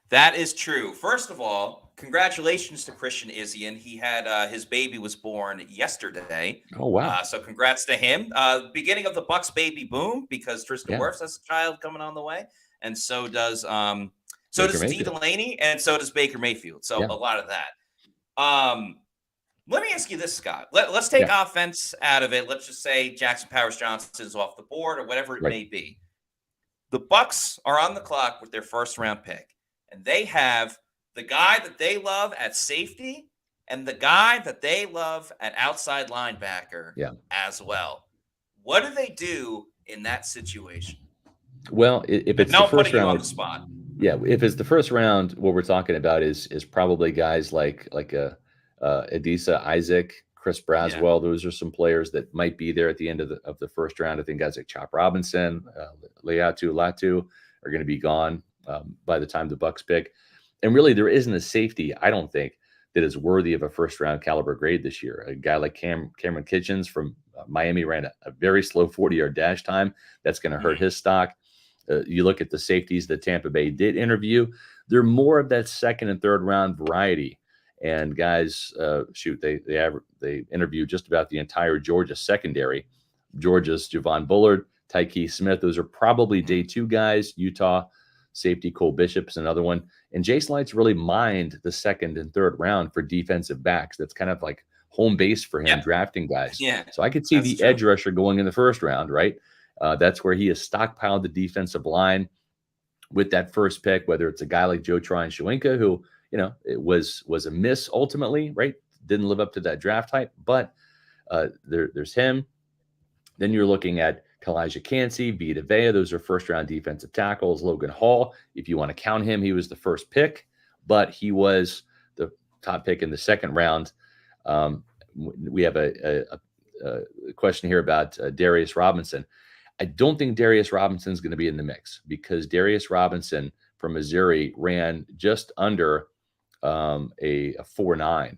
That is true. First of all, congratulations to Christian Izien. He had his baby was born yesterday. Oh, wow. So congrats to him. Beginning of the Bucs baby boom, because Tristan Wirfs has a child coming on the way. And so does Dee Delaney, and so does Baker Mayfield. So a lot of that. Let me ask you this, Scott. Let's take offense out of it. Let's just say Jackson Powers-Johnson is off the board or whatever it may be. The Bucs are on the clock with their first-round pick. And they have the guy that they love at safety and the guy that they love at outside linebacker as well. What do they do in that situation? Well, if it's the first round, on the spot. Yeah, if it's the first round, what we're talking about is probably guys like Adisa Isaac, Chris Braswell. Those are some players that might be there at the end of the first round. I think guys like Chop Robinson, Leatu Latu are going to be gone by the time the Bucs pick. And really, there isn't a safety, I don't think, that is worthy of a first-round caliber grade this year. A guy like Cameron Kitchens from Miami ran a very slow 40-yard dash time. That's going to hurt his stock. You look at the safeties that Tampa Bay did interview, they're more of that second and third round variety. And guys, they interview just about the entire Georgia secondary. Georgia's Javon Bullard, Tyke Smith, those are probably day two guys. Utah safety Cole Bishop's another one. And Jason Lights really mined the second and third round for defensive backs. That's kind of like home base for him drafting guys. So I could see the edge rusher going in the first round, right? That's where he has stockpiled the defensive line with that first pick, whether it's a guy like Joe Tryon-Shoyinka, who, it was a miss ultimately, right? Didn't live up to that draft hype, but there's him. Then you're looking at Kalijah Cansey, Vita Vea. Those are first-round defensive tackles. Logan Hall, if you want to count him, he was the first pick, but he was the top pick in the second round. We have a question here about Darius Robinson. I don't think Darius Robinson is going to be in the mix because Darius Robinson from Missouri ran just under a 4.9.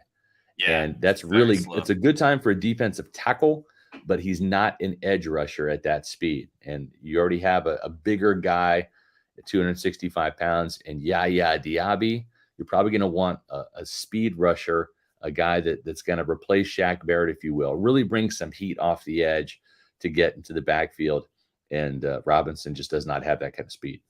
And that's really, it's a good time for a defensive tackle, but he's not an edge rusher at that speed. And you already have a bigger guy at 265 pounds and Yaya Diaby. You're probably going to want a speed rusher, a guy that's going to replace Shaq Barrett, if you will, really bring some heat off the edge to get into the backfield. And Robinson just does not have that kind of speed.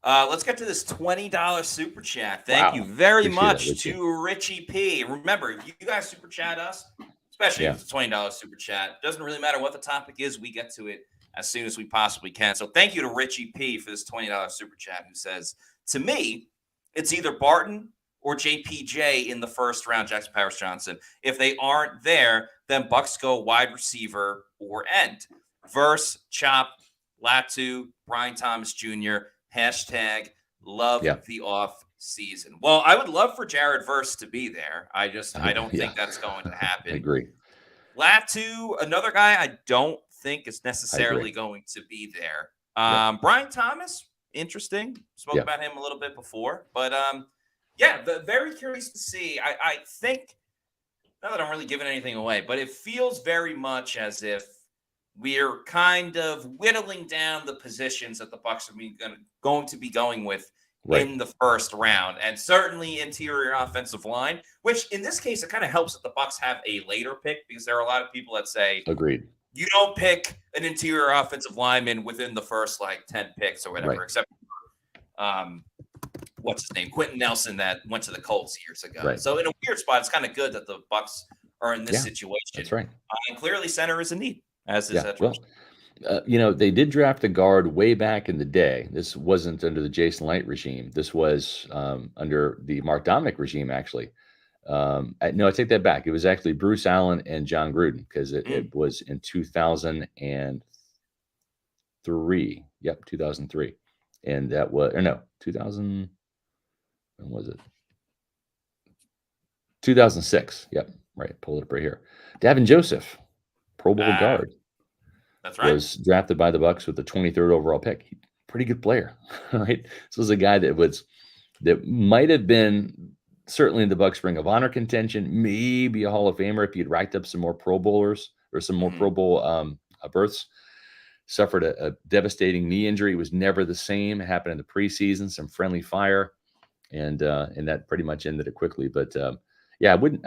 Let's get to this $20 super chat. Thank you very much to Richie P. Remember, if you guys super chat us, especially if it's a $20 super chat, doesn't really matter what the topic is. We get to it as soon as we possibly can. So thank you to Richie P for this $20 super chat, who says, to me, it's either Barton or JPJ in the first round, Jackson Powers-Johnson. If they aren't there, then Bucs go wide receiver or end. Verse, Chop, Latu, Brian Thomas Jr., hashtag love the off season. Well, I would love for Jared Verse to be there. I don't think that's going to happen. I agree. Latu, another guy I don't think is necessarily going to be there. Brian Thomas, interesting. Spoke about him a little bit before, but very curious to see. I think, not that I'm really giving anything away, but it feels very much as if we're kind of whittling down the positions that the Bucs are going to be going with in the first round, and certainly interior offensive line, which in this case, it kind of helps that the Bucs have a later pick because there are a lot of people that say, agreed, you don't pick an interior offensive lineman within the first 10 picks or whatever, except what's his name, Quentin Nelson, that went to the Colts years ago. So in a weird spot, it's kind of good that the Bucs are in this situation. That's right. And clearly center is a need. As is well, They did draft a guard way back in the day. This wasn't under the Jason Light regime. This was under the Mark Dominik regime, actually. No, I take that back. It was actually Bruce Allen and John Gruden, because it was in 2003. Yep, 2003. And that was, or no, 2000, when was it? 2006. Yep, right. Pull it up right here. Davin Joseph, Pro Bowl guard. That's right. Was drafted by the Bucs with the 23rd overall pick. Pretty good player, right? This was a guy that might have been certainly in the Bucs Ring of Honor contention, maybe a Hall of Famer if he'd racked up some more Pro Bowlers or some more Pro Bowl berths. Suffered a devastating knee injury. Was never the same. It happened in the preseason, some friendly fire, and that pretty much ended it quickly. But yeah, I would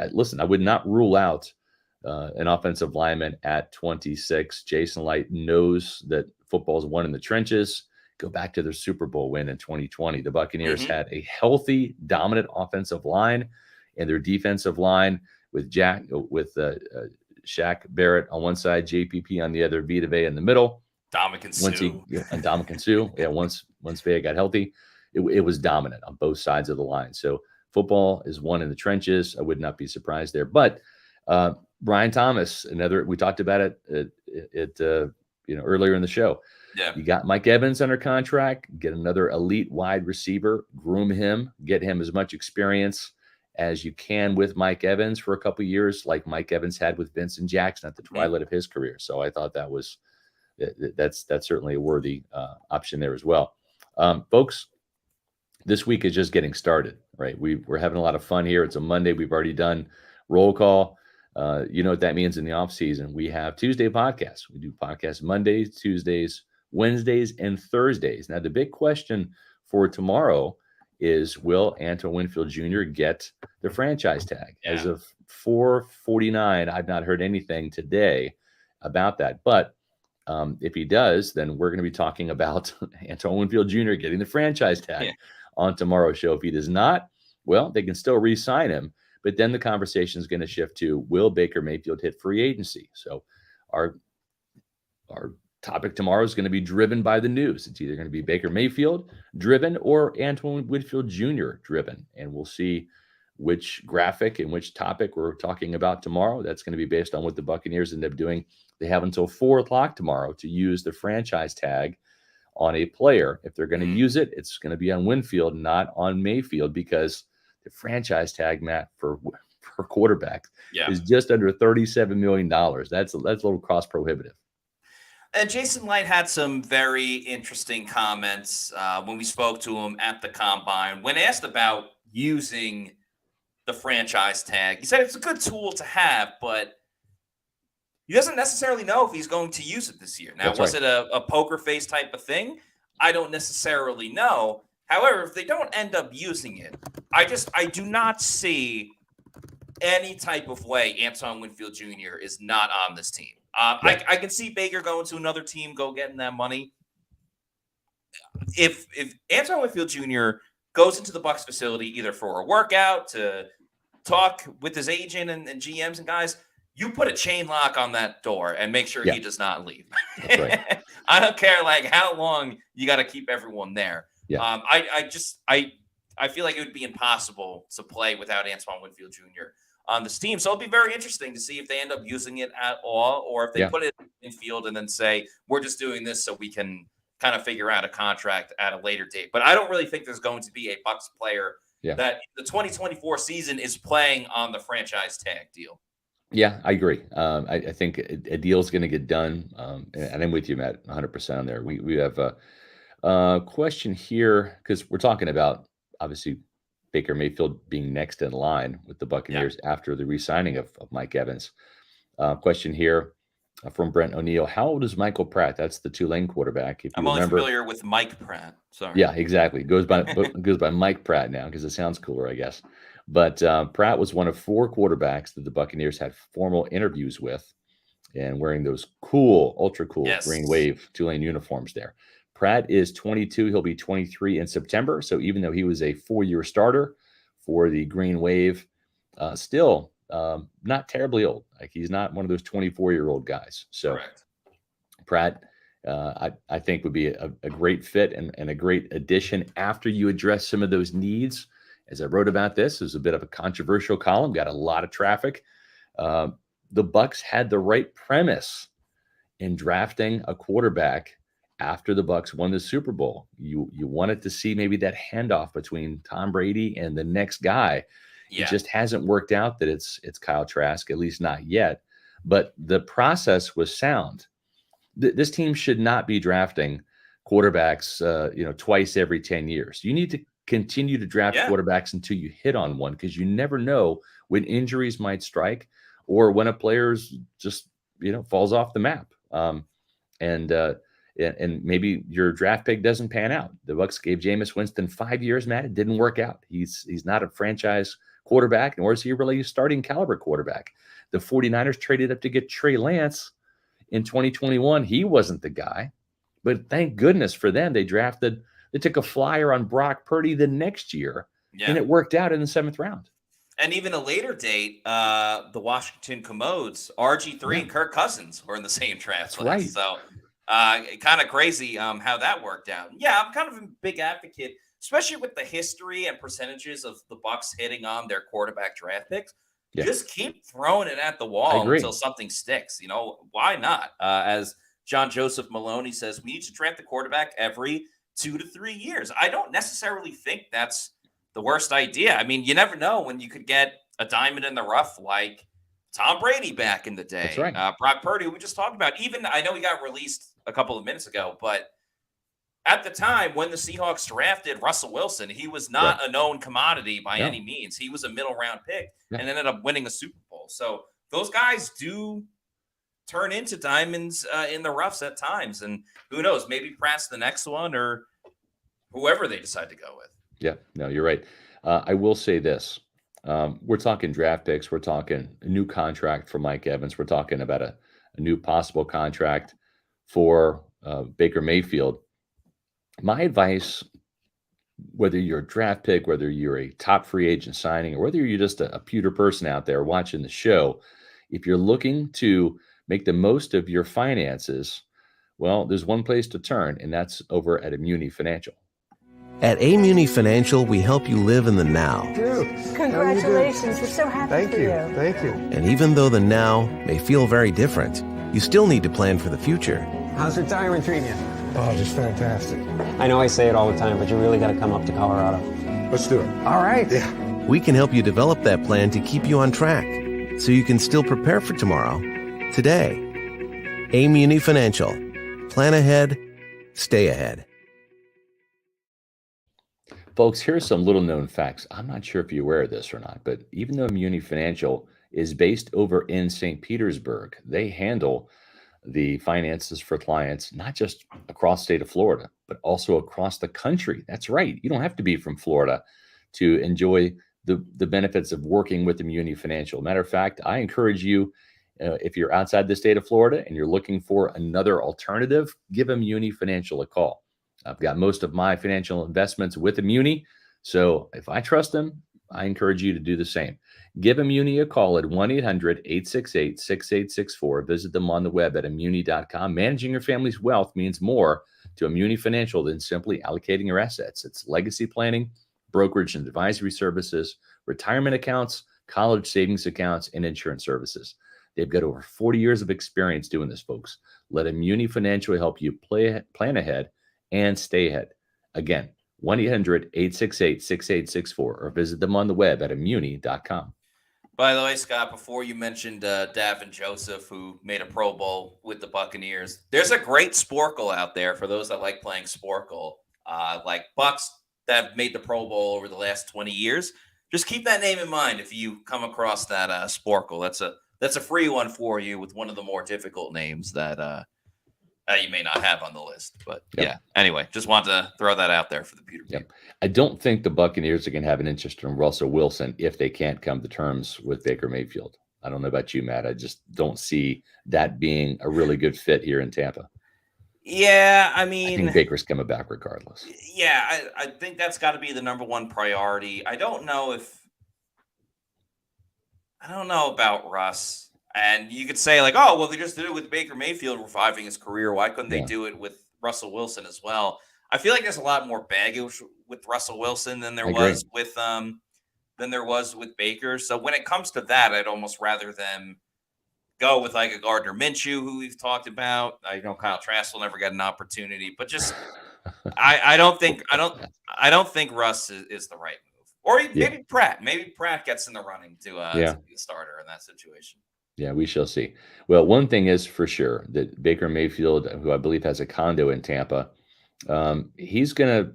not rule out an offensive lineman at 26. Jason Light knows that football is won in the trenches. Go back to their Super Bowl win in 2020. The Buccaneers had a healthy, dominant offensive line, and their defensive line with Shaq Barrett on one side, JPP on the other, Vita Vea in the middle. Dominican Sue. Yeah, once Vea got healthy, it was dominant on both sides of the line. So football is won in the trenches. I would not be surprised there. But Brian Thomas, we talked about it earlier in the show. Yeah. You got Mike Evans under contract, get another elite wide receiver, groom him, get him as much experience as you can with Mike Evans for a couple of years, like Mike Evans had with Vincent Jackson at the twilight of his career. So I thought that's certainly a worthy option there as well. Folks, this week is just getting started, right? We're having a lot of fun here. It's a Monday. We've already done roll call. You know what that means in the off season. We have Tuesday podcasts. We do podcasts Mondays, Tuesdays, Wednesdays, and Thursdays. Now, the big question for tomorrow is, will Antoine Winfield Jr. get the franchise tag? Yeah. As of 4:49, I've not heard anything today about that. But if he does, then we're going to be talking about Antoine Winfield Jr. getting the franchise tag on tomorrow's show. If he does not, well, they can still re-sign him. But then the conversation is going to shift to, will Baker Mayfield hit free agency? So our topic tomorrow is going to be driven by the news. It's either going to be Baker Mayfield driven or Antoine Winfield Jr. driven. And we'll see which graphic and which topic we're talking about tomorrow. That's going to be based on what the Buccaneers end up doing. They have until 4:00 tomorrow to use the franchise tag on a player. If they're going to use it, it's going to be on Winfield, not on Mayfield, because the franchise tag, Matt, for quarterback is just under $37 million. That's a little cost prohibitive. And Jason Light had some very interesting comments when we spoke to him at the Combine. When asked about using the franchise tag, he said it's a good tool to have, but he doesn't necessarily know if he's going to use it this year. Now, was it a poker face type of thing? I don't necessarily know. However, if they don't end up using it, I do not see any type of way Antoine Winfield Jr. is not on this team. I can see Baker going to another team, go getting that money. If Antoine Winfield Jr. goes into the Bucs facility either for a workout, to talk with his agent and GMs and guys, you put a chain lock on that door and make sure he does not leave. That's right. I don't care how long you got to keep everyone there. Yeah. I feel like it would be impossible to play without Antoine Winfield Jr. on this team. So it'll be very interesting to see if they end up using it at all, or if they put it in field and then say, we're just doing this so we can kind of figure out a contract at a later date. But I don't really think there's going to be a Bucs player that the 2024 season is playing on the franchise tag deal. Yeah, I agree. I think a deal is going to get done. And I'm with you, Matt, 100% on there. We have a question here, because we're talking about, obviously, Baker Mayfield being next in line with the Buccaneers after the re-signing of Mike Evans. Question here from Brent O'Neill. How old is Michael Pratt? That's the Tulane quarterback. If you I'm only familiar with Mike Pratt. Sorry. Yeah, exactly. Goes by Mike Pratt now because it sounds cooler, I guess. But Pratt was one of 4 quarterbacks that the Buccaneers had formal interviews with, and wearing those ultra cool green wave Tulane uniforms there. Pratt is 22. He'll be 23 in September. So even though he was a 4-year starter for the Green Wave, still not terribly old. Like, he's not one of those 24-year-old guys. So Pratt I think would be a great fit and a great addition after you address some of those needs. As I wrote about this, it was a bit of a controversial column, got a lot of traffic. The Bucs had the right premise in drafting a quarterback after the Bucs won the Super Bowl. You wanted to see maybe that handoff between Tom Brady and the next guy. Yeah. It just hasn't worked out that it's Kyle Trask, at least not yet. But the process was sound. This team should not be drafting quarterbacks, twice every 10 years. You need to continue to draft quarterbacks until you hit on one, because you never know when injuries might strike or when a player's just, falls off the map. And maybe your draft pick doesn't pan out. The Bucs gave Jameis Winston 5 years, Matt. It didn't work out. He's not a franchise quarterback, nor is he really a starting caliber quarterback. The 49ers traded up to get Trey Lance in 2021. He wasn't the guy, but thank goodness for them. They took a flyer on Brock Purdy the next year, and it worked out in the 7th round. And even a later date, the Washington Commodes, RG3 and Kirk Cousins were in the same draft class. Right. So kind of crazy how that worked out. Yeah, I'm kind of a big advocate, especially with the history and percentages of the Bucs hitting on their quarterback draft picks. Yeah. Just keep throwing it at the wall until something sticks. Why not? As John Joseph Maloney says, we need to draft the quarterback every 2 to 3 years. I don't necessarily think that's the worst idea. I mean, you never know when you could get a diamond in the rough like Tom Brady back in the day. That's right. Brock Purdy, we just talked about. Even I know he got released a couple of minutes ago, but at the time when the Seahawks drafted Russell Wilson, he was not a known commodity by any means. He was a middle round pick and ended up winning a Super Bowl. So those guys do turn into diamonds in the roughs at times. And who knows, maybe Pratt's the next one or whoever they decide to go with. Yeah, no, you're right. I will say this. We're talking draft picks. We're talking a new contract for Mike Evans. We're talking about a new possible contract for Baker Mayfield. My advice, whether you're a draft pick, whether you're a top free agent signing, or whether you're just a pewter person out there watching the show, if you're looking to make the most of your finances, well, there's one place to turn, and that's over at Immuni Financial. At Amuni Financial, we help you live in the now. Dude, congratulations. We're so happy for you. Thank you. And even though the now may feel very different, you still need to plan for the future. How's retirement treating you? Oh, just fantastic. I know I say it all the time, but you really got to come up to Colorado. Let's do it. All right. Yeah. We can help you develop that plan to keep you on track, so you can still prepare for tomorrow, today. Amuni Financial. Plan ahead, stay ahead. Folks, here's some little known facts. I'm not sure if you're aware of this or not, but even though Immuni Financial is based over in St. Petersburg, they handle the finances for clients, not just across the state of Florida, but also across the country. That's right. You don't have to be from Florida to enjoy the benefits of working with Immuni Financial. Matter of fact, I encourage you, if you're outside the state of Florida and you're looking for another alternative, give Immuni Financial a call. I've got most of my financial investments with Immuni, so if I trust them, I encourage you to do the same. Give Immuni a call at 1-800-868-6864. Visit them on the web at immuni.com. Managing your family's wealth means more to Immuni Financial than simply allocating your assets. It's legacy planning, brokerage and advisory services, retirement accounts, college savings accounts, and insurance services. They've got over 40 years of experience doing this, folks. Let Immuni Financial help you plan ahead and stay ahead. Again, 1-800-868-6864 or visit them on the web at immuni.com. By the way, Scott, before you mentioned Davin Joseph, who made a Pro Bowl with the Buccaneers, there's a great Sporkle out there for those that like playing Sporkle, like Bucs that have made the Pro Bowl over the last 20 years. Just keep that name in mind if you come across that Sporkle. That's a free one for you with one of the more difficult names that you may not have on the list. But yeah, anyway, just wanted to throw that out there for the Pewter Report. I don't think the Buccaneers are going to have an interest in Russell Wilson if they can't come to terms with Baker Mayfield. I don't know about you, Matt. I just don't see that being a really good fit here in Tampa. Yeah, I mean, I think Baker's coming back regardless. Yeah, I think that's got to be the number one priority. I don't know about Russ. And you could say like, oh, well, they just did it with Baker Mayfield reviving his career. Why couldn't they Yeah. do it with Russell Wilson as well? I feel like there's a lot more baggage with Russell Wilson than there I agree. was with Baker. So when it comes to that, I'd almost rather them go with like a Gardner Minshew, who we've talked about. I know Kyle Trask will never get an opportunity, but just I don't think Russ is the right move. Or maybe Pratt. Maybe Pratt gets in the running to be the starter in that situation. Yeah, we shall see. Well, one thing is for sure that Baker Mayfield, who I believe has a condo in Tampa, he's going to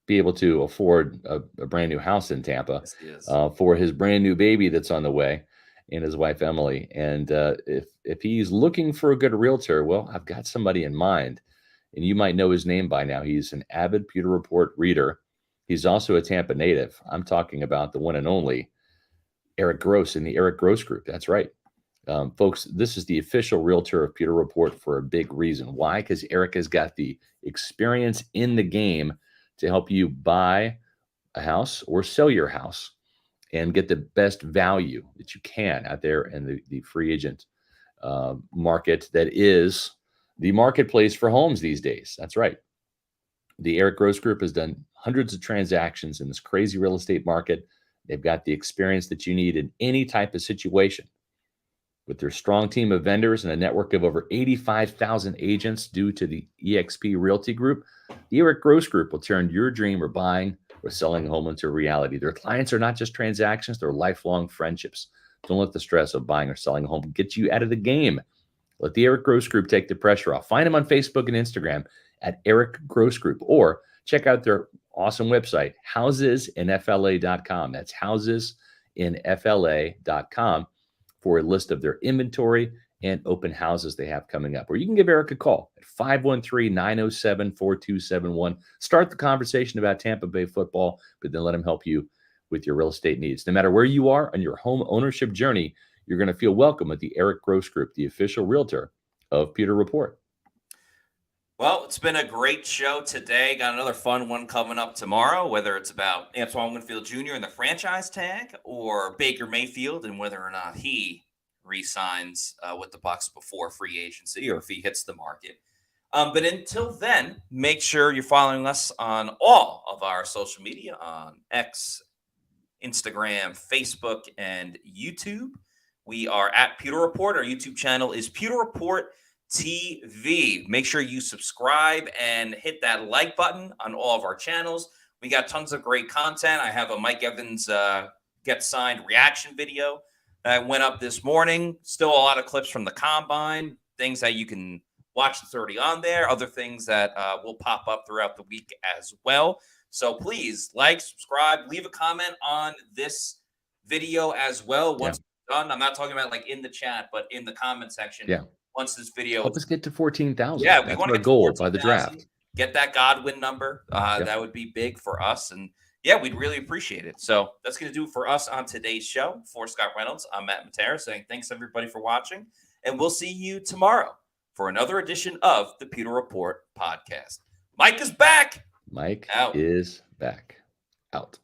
be able to afford a brand new house in Tampa Yes, he is. for his brand new baby that's on the way, and his wife Emily. And if he's looking for a good realtor, well, I've got somebody in mind, and you might know his name by now. He's an avid Pewter Report reader. He's also a Tampa native. I'm talking about the one and only Eric Gross in the Eric Gross Group. That's right. Folks, this is the official realtor of Pewter Report for a big reason. Why? Because Eric has got the experience in the game to help you buy a house or sell your house and get the best value that you can out there in the free agent market that is the marketplace for homes these days. That's right. The Eric Gross Group has done hundreds of transactions in this crazy real estate market. They've got the experience that you need in any type of situation. With their strong team of vendors and a network of over 85,000 agents due to the eXp Realty Group, the Eric Gross Group will turn your dream of buying or selling a home into reality. Their clients are not just transactions, they're lifelong friendships. Don't let the stress of buying or selling a home get you out of the game. Let the Eric Gross Group take the pressure off. Find them on Facebook and Instagram at Eric Gross Group, or check out their awesome website, housesinfla.com. That's housesinfla.com. for a list of their inventory and open houses they have coming up. Or you can give Eric a call at 513-907-4271. Start the conversation about Tampa Bay football, but then let him help you with your real estate needs. No matter where you are on your home ownership journey, you're going to feel welcome at the Eric Gross Group, the official realtor of Pewter Report. Well, it's been a great show today. Got another fun one coming up tomorrow, whether it's about Antoine Winfield Jr. and the franchise tag or Baker Mayfield and whether or not he re-signs with the Bucs before free agency or if he hits the market. But until then, make sure you're following us on all of our social media on X, Instagram, Facebook, and YouTube. We are at Pewter Report. Our YouTube channel is Pewter Report TV. Make sure you subscribe and hit that like button on all of our channels. We got tons of great content. I have a Mike Evans get signed reaction video that went up this morning. Still a lot of clips from the combine, things that you can watch that's already on there, other things that will pop up throughout the week as well. So please like, subscribe, leave a comment on this video as well. Once it's done, I'm not talking about like in the chat, but in the comment section. Yeah. Once this video help us get to 14,000. Yeah, we that's want our to goal by the draft. Get that Godwin number. That would be big for us. And yeah, we'd really appreciate it. So that's going to do it for us on today's show. For Scott Reynolds, I'm Matt Matera saying thanks everybody for watching. And we'll see you tomorrow for another edition of the Pewter Report podcast. Mike is back. Mike Out. is back. Out.